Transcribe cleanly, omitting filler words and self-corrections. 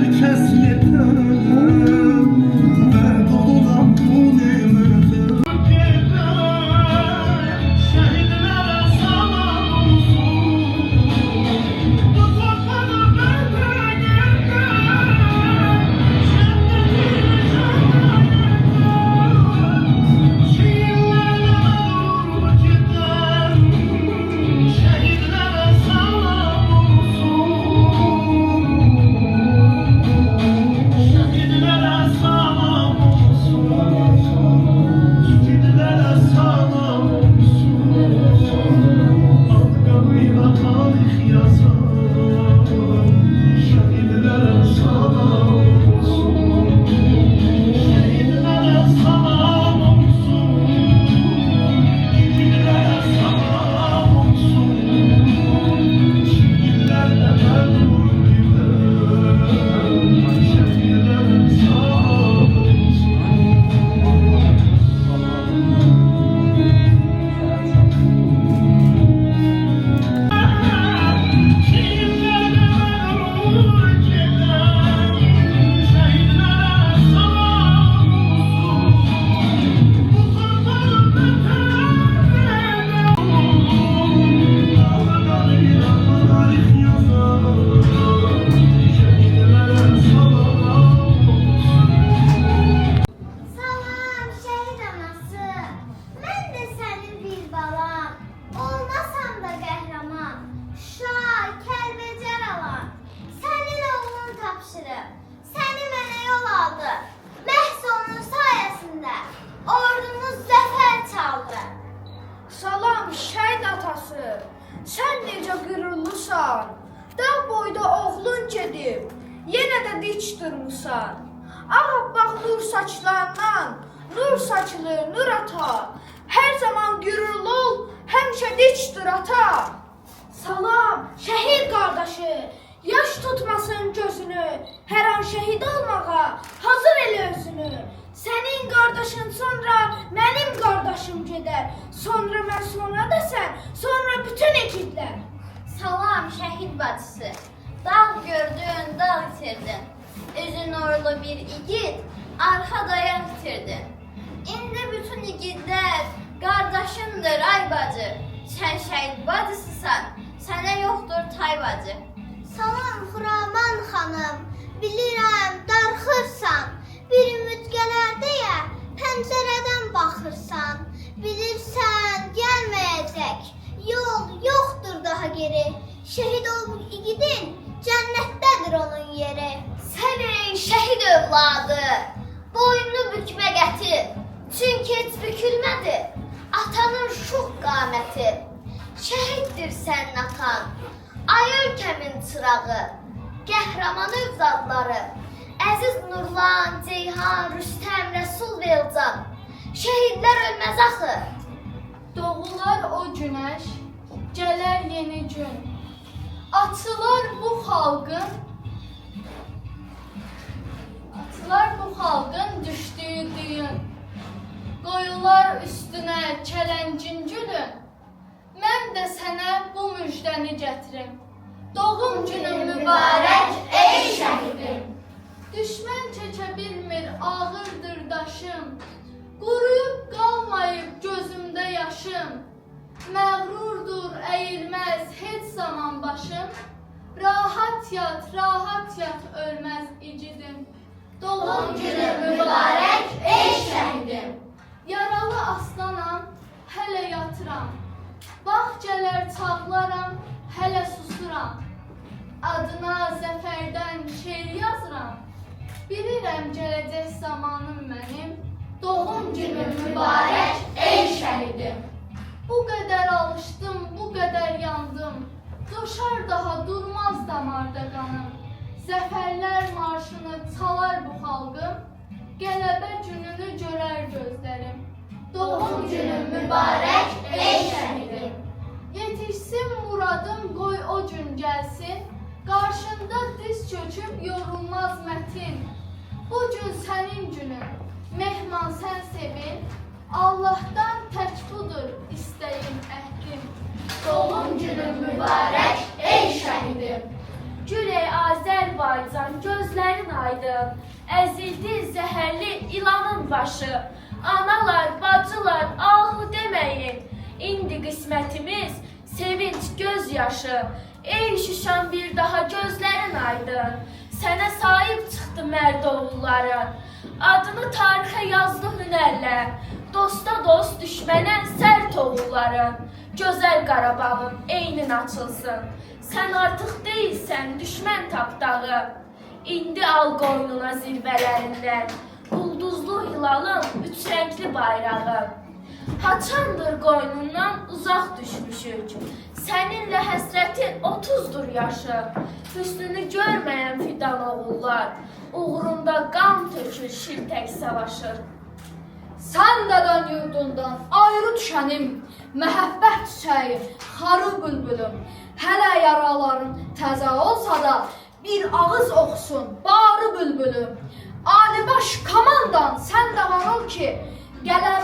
herkes yeter ve doludan bu nimetim. Şehidlere salam olsun, bu toplara benden yeter. Şehitlerle olur gider, şehidlere salam olsun. Şehidlere salam olsun, şehidlere salam olsun. Adlarıyla tarih yazar, şehidlere salam olsun. Şehidlere salam olsun, şehidlere salam olsun. Şehitlerle merhum gider, şehidlere salam olsun. Salam şehit anası, mən də sənin bir balam, olmasam da qəhrəman, Şuşa, Kəlbəcər alan, sənin oğlun tapşırıb, səni mənə yol aldı, məhz onun sayəsində ordumuz zəfər çaldı. Salam şəhid atası, sən necə qürurlusan, dağ boyda oğlun gedib, yenə də dik durmusan. Ağappaq nur saçlarından, nur saçlı nur ata, hər zaman qürurlu ol, həmişə dik dur ata. Salam şəhid qardaşı, yaş tutmasın gözünü, hər an şəhid olmağa hazır elə özünü. Sənin qardaşın sonra mənim qardaşım gedər, sonra mən sonra da sən, sonra bütün ekiblər. Salam şəhid bacısı, dağ gördün, dağ itirdin. Üzün uğurlu bir igid, arxa dayaq itirdin. İndi bütün igidlər qardaşındır ay bacı. Sən şəhid bacısısan, sənə yoxdur tay bacı. Salam Xuraman xanım, bilirəm darxırsan. Bir ümid gələr deyə pəncərədən baxırsan. Bilirsən gəlməyəcək, yol yoxdur daha geri. Şəhid olmuş igidin cənnətdədir onun yeri. Sən ey şəhid övladı, boynunu bükmə gətir. Çünki heç bükülmədi atanın şux qaməti. Şəhiddir sənin atan, ay ölkəmin çırağı, qəhrəman övladları, Əziz Nurlan, Ceyhan, Rüstəm, Rəsul Velcan. Şəhidlər ölməz axı. Doğular o günəş, gələr yeni gün. Açılar bu xalqın düşdüyü düyün. Qoyular üstünə kələncin gülün. Mən də sənə bu müjdəni gətirim. Doğum günün mübarək ey şəhidim. Düşmən çəkə bilmir ağırdır daşım. Quruyub qalmayıb gözümdə yaşım. Məğrurdur əyilməz heç zaman başım. Rahat yat ölməz igidim. Doğum günün mübarək ey şəhidim. Yaralı aslanam, hələ yatıram. Bağçələr çağlaram, hələ susuram. Adına zəfərdən şeir yazıram. Bilirəm gələcək zamanım mənim. Doğum günün mübarək ey şəhidim. Bu qədər alışdım, bu qədər yandım. Coşar daha durmaz damarda qanım. Zəfərlər marşını çalar bu xalqım. Qələbə gününü görər gözlərim. Doğum günün mübarək ey şəhidim. Yetişsin muradım, qoy o gün gəlsin. Qarşında diz çöküb yorulmaz mətin. Bu gün sənin günün, mehman sən sevin. Allah'tan tək budur istəyim əhdim. Doğum günün mübarək ey şəhidim. Güley Azərbaycan gözlərin aydın, əzildi zəhərli ilanın başı. Analar, bacılar, ahu deməyin, indi qismətimiz sevinç gözyaşı. Ey Şuşan bir daha gözlərin aydın, sənə sahib çıxdı mərd oğulların. Adını tarixə yazdı hünərlə, dosta dost, düşmənə sərt oğulların. Gözəl Qarabağın eynin açılsın, sən artıq deyilsən düşmən tapdağı. İndi al qoynuna zirvələrindən, ulduzlu hilalın üç rəngli bayrağı. Haçandır qoynundan uzaq düşmüşük, səninlə həsrətin 30-dur yaşı. Hüsnünü görməyən fidan oğullar, uğrunda qan tökür, şiltək savaşır. Sən də dön yurdundan ayrı düşənim, məhəbbət çiçəyi, xarı bülbülüm. Hələ yaraların təzə olsa da, bir ağız oxusun barı bülbülüm. Alibaş komandan sən də var ol ki, qələbə